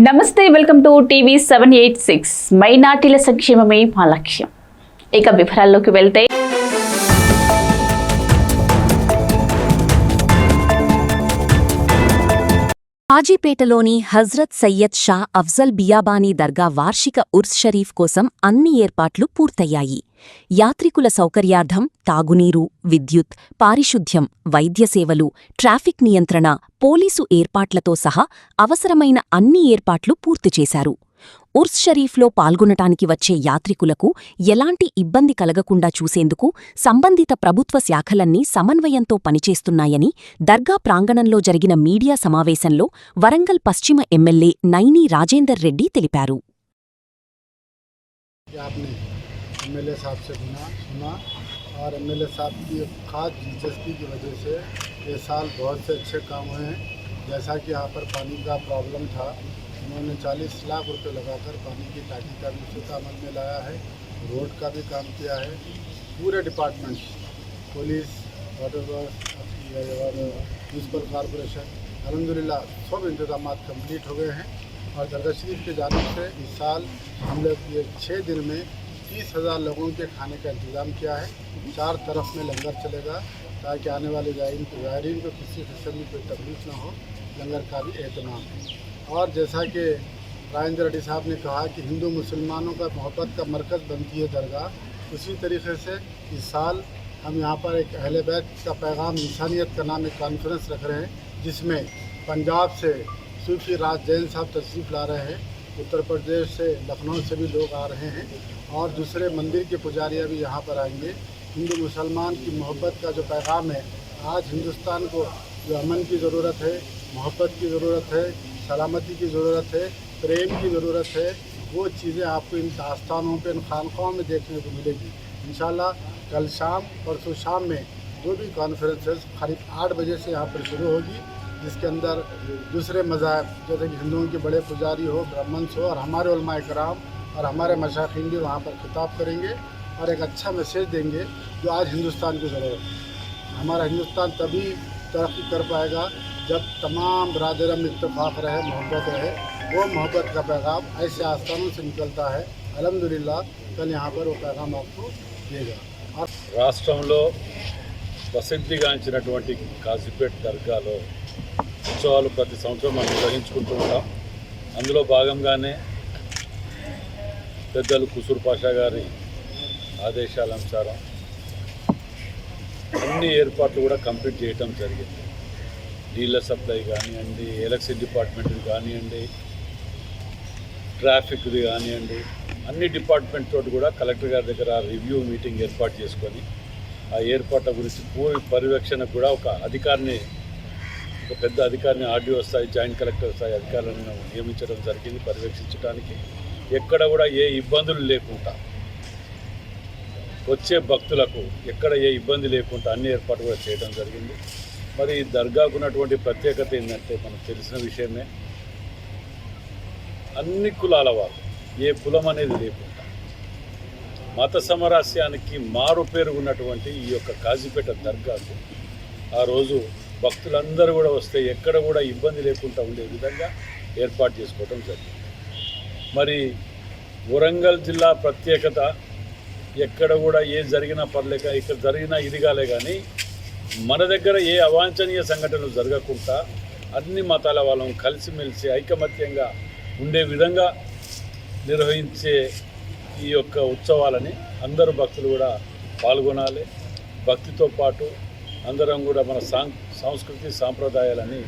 నమస్తే, welcome to TV 786. మైనార్టీల సంక్షేమమే మా లక్ష్యం. ఇక వివరాల్లోకి వెళ్తే హాజీపేటలోని హజ్రత్ సయ్యద్ షా అఫ్జల్ బియాబానీ దర్గా వార్షిక ఉర్స్ షరీఫ్ కోసం అన్ని ఏర్పాట్లు పూర్తయ్యాయి. యాత్రికుల సౌకర్యార్థం తాగునీరు, విద్యుత్, పారిశుద్ధ్యం, వైద్య సేవలు, ట్రాఫిక్ నియంత్రణ, పోలీసు ఏర్పాట్లతో సహా అవసరమైన అన్ని ఏర్పాట్లు పూర్తి చేశారు. ఉర్స్ షరీఫ్లో పాల్గొనటానికి వచ్చే యాత్రికులకు ఎలాంటి ఇబ్బంది కలగకుండా చూసేందుకు సంబంధిత ప్రభుత్వ శాఖలన్నీ సమన్వయంతో పనిచేస్తున్నాయని దర్గా ప్రాంగణంలో జరిగిన మీడియా సమావేశంలో వరంగల్ పశ్చిమ ఎమ్మెల్యే నైని రాజేందర్ రెడ్డి తెలిపారు. एमएलए साहब से सुना और एमएलए साहब की खास दिलचस्पी की वजह से ये साल बहुत से अच्छे काम हुए हैं। जैसा कि यहाँ पर पानी का प्रॉब्लम था, उन्होंने 40 लाख रुपए लगाकर पानी की टाँकी का भी उचित अमल में लाया है। रोड का भी काम किया है। पूरे डिपार्टमेंट, पुलिस, वाटर वर्क और म्यूनसिपल कॉरपोरेशन, अल्हम्दुलिल्लाह सब इंतजाम कंप्लीट हो गए हैं। और दरगाह शरीफ की जानिब से इस साल हम लोग ये 6 दिन में 30,000 लोगों के खाने का इंतज़ाम किया है। 4 तरफ में लंगर चलेगा ताकि आने वाले ज़ायरीन को किसी किस्म की कोई तकलीफ ना हो। लंगर का भी एहतमाम है। और जैसा कि राजेंद्र रेड्डी साहब ने कहा कि हिंदू मुसलमानों का मोहब्बत का मरकज़ बनती है दरगाह, उसी तरीके से इस साल हम यहाँ पर एक अहले बैत का पैगाम इंसानियत का नाम एक कॉन्फ्रेंस रख रहे हैं, जिसमें पंजाब से सूफी राज जैन साहब तशरीफ़ ला रहे हैं, उत्तर प्रदेश से लखनऊ से भी लोग आ रहे हैं और दूसरे मंदिर के पुजारियाँ भी यहाँ पर आएंगे। हिंदू मुसलमान की मोहब्बत का जो पैगाम है, आज हिंदुस्तान को जो अमन की ज़रूरत है, मोहब्बत की ज़रूरत है, सलामती की ज़रूरत है, प्रेम की ज़रूरत है, वो चीज़ें आपको इन आस्थानों पर, इन खानकाहों में देखने को मिलेगी। इंशाल्लाह कल शाम परसों शाम में जो भी कॉन्फ्रेंसेस करीब 8 बजे से यहाँ पर शुरू होगी, जिसके अंदर दूसरे मज़ाहब जैसे कि हिंदुओं के बड़े पुजारी हो, ब्राह्मण्स हो और हमारे उलमाए कराम और हमारे मशाखीन भी वहाँ पर खिताब करेंगे और एक अच्छा मैसेज देंगे जो आज हिंदुस्तान की ज़रूरत है। हमारा हिंदुस्तान तभी तरक्की कर पाएगा जब तमाम बरादरों में इत्तेफाक रहे, मोहब्बत रहे। वो मोहब्बत का पैगाम ऐसे आस्थानों से निकलता है। अल्हम्दुलिल्लाह कल यहाँ पर वो पैगाम आपको देगा। और రాష్ట్రంలో ప్రసిద్ధిగాంచినటువంటి కాజీపేట్ దర్గాలో ఉత్సవాలు ప్రతి సంవత్సరం మనం నిర్వహించుకుంటూ ఉంటాం. అందులో భాగంగానే పెద్దలు కుసూర్ పాషా గారి ఆదేశాల అనుసారం అన్ని ఏర్పాట్లు కూడా కంప్లీట్ చేయటం జరిగింది. నీళ్ళ సప్లై కానివ్వండి, ఎలక్ట్రిసిటీ డిపార్ట్మెంట్ కానివ్వండి, ట్రాఫిక్ది కానివ్వండి, అన్ని డిపార్ట్మెంట్ తోటి కూడా కలెక్టర్ గారి దగ్గర రివ్యూ మీటింగ్ ఏర్పాటు చేసుకొని ఆ ఏర్పాట్ల గురించి పూర్తి పర్యవేక్షణకు కూడా ఒక పెద్ద అధికారిని ఆర్డీఓ స్థాయి, జాయింట్ కలెక్టర్ స్థాయి అధికారులను నియమించడం జరిగింది. పర్యవేక్షించడానికి ఎక్కడ కూడా ఏ ఇబ్బందులు లేకుండా, వచ్చే భక్తులకు ఎక్కడ ఏ ఇబ్బంది లేకుండా అన్ని ఏర్పాటు కూడా చేయడం జరిగింది. మరి దర్గాకు ఉన్నటువంటి ప్రత్యేకత ఏంటంటే మనకు తెలిసిన విషయమే, అన్ని కులాల వారు, ఏ కులం అనేది లేకుండా మత సామరస్యానికి మారు పేరు ఉన్నటువంటి ఈ యొక్క కాజీపేట దర్గాకు ఆ రోజు భక్తులందరూ కూడా వస్తే ఎక్కడ కూడా ఇబ్బంది లేకుండా ఉండే విధంగా ఏర్పాటు చేసుకోవడం జరిగింది. మరి వరంగల్ జిల్లా ప్రత్యేకత, ఎక్కడ కూడా ఏ జరిగినా పర్లేక, ఇక్కడ జరిగినా ఇది కాలే కానీ మన దగ్గర ఏ అవాంఛనీయ సంఘటనలు జరగకుండా అన్ని మతాల వాళ్ళం కలిసిమెలిసి ఐకమత్యంగా ఉండే విధంగా నిర్వహించే ఈ యొక్క ఉత్సవాలని అందరూ భక్తులు కూడా పాల్గొనాలి. భక్తితో పాటు అందరం కూడా మన సంస్కృతి సాంప్రదాయాలని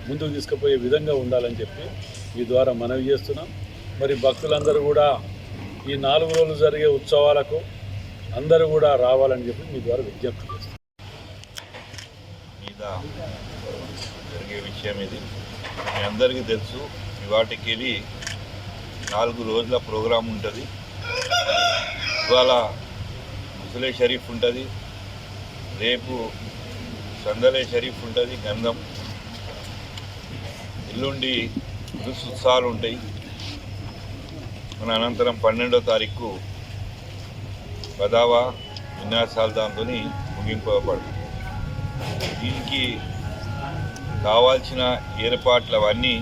ముందుకు తీసుకుపోయే విధంగా ఉండాలని చెప్పి ఈ ద్వారా మనవి చేస్తున్నాం. మరి భక్తులందరూ కూడా ఈ 4 రోజులు జరిగే ఉత్సవాలకు అందరూ కూడా రావాలని చెప్పి మీ ద్వారా విజ్ఞప్తి చేస్తున్నాం. మీద జరిగే విషయం ఇది మీ అందరికీ తెలుసు. ఇవాటికి 4 రోజుల ప్రోగ్రాం ఉంటుంది. ఇవాళ ముసలే షరీఫ్ ఉంటుంది, రేపు సందలే షరీఫ్ ఉంటుంది, గంధం, ఎల్లుండి ఉత్సవాలు ఉంటాయి. మన అనంతరం 12వ తారీఖు బదావా విన్యాసాలు దాంతో ముగింపబడు. దీనికి కావాల్సిన ఏర్పాట్లు అవన్నీ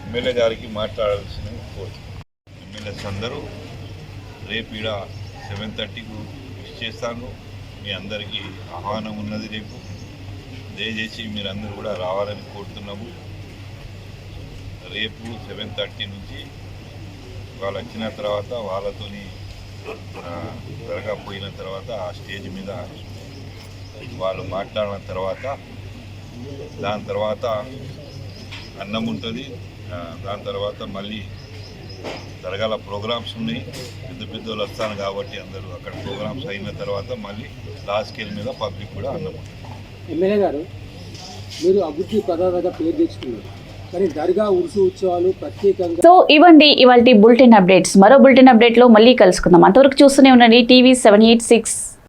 ఎమ్మెల్యే గారికి మాట్లాడాల్సిన కోరుతున్నాను. ఎమ్మెల్యేస్ అందరూ రేపు ఈడ 7:30కు విష్ చేస్తాను. మీ అందరికీ ఆహ్వానం ఉన్నది. రేపు దయచేసి మీరందరూ కూడా రావాలని కోరుతున్నాము. రేపు 7:30 నుంచి వాళ్ళు వచ్చిన తర్వాత వాళ్ళతోని త్వరగా పోయిన తర్వాత ఆ స్టేజ్ మీద వాళ్ళు మాట్లాడిన తర్వాత దాని తర్వాత అన్నం ఉంటుంది. దాని తర్వాత మళ్ళీ తరగాల ప్రోగ్రామ్స్ ఉన్నాయి. పెద్ద వాళ్ళు వస్తాను కాబట్టి అందరూ అక్కడ ప్రోగ్రామ్స్ అయిన తర్వాత మళ్ళీ లాస్ట్ స్కేల్ మీద పబ్లిక్ కూడా అన్నం ఉంటుంది. ఎమ్మెల్యే గారు, మీరు అభివృద్ధి ప్రదాతగా పేరు తెచ్చుకున్నారు, కానీ దర్గా ఉరుసు ఉత్సవాలు ప్రత్యేకంగా. సో ఇవ్వండి ఇవాల్టి బులెటిన్ అప్డేట్స్. మరో బులెటిన్ అప్డేట్లో మళ్ళీ కలుసుకుందాం. అంతవరకు చూస్తూనే ఉండండి టీవీ 786.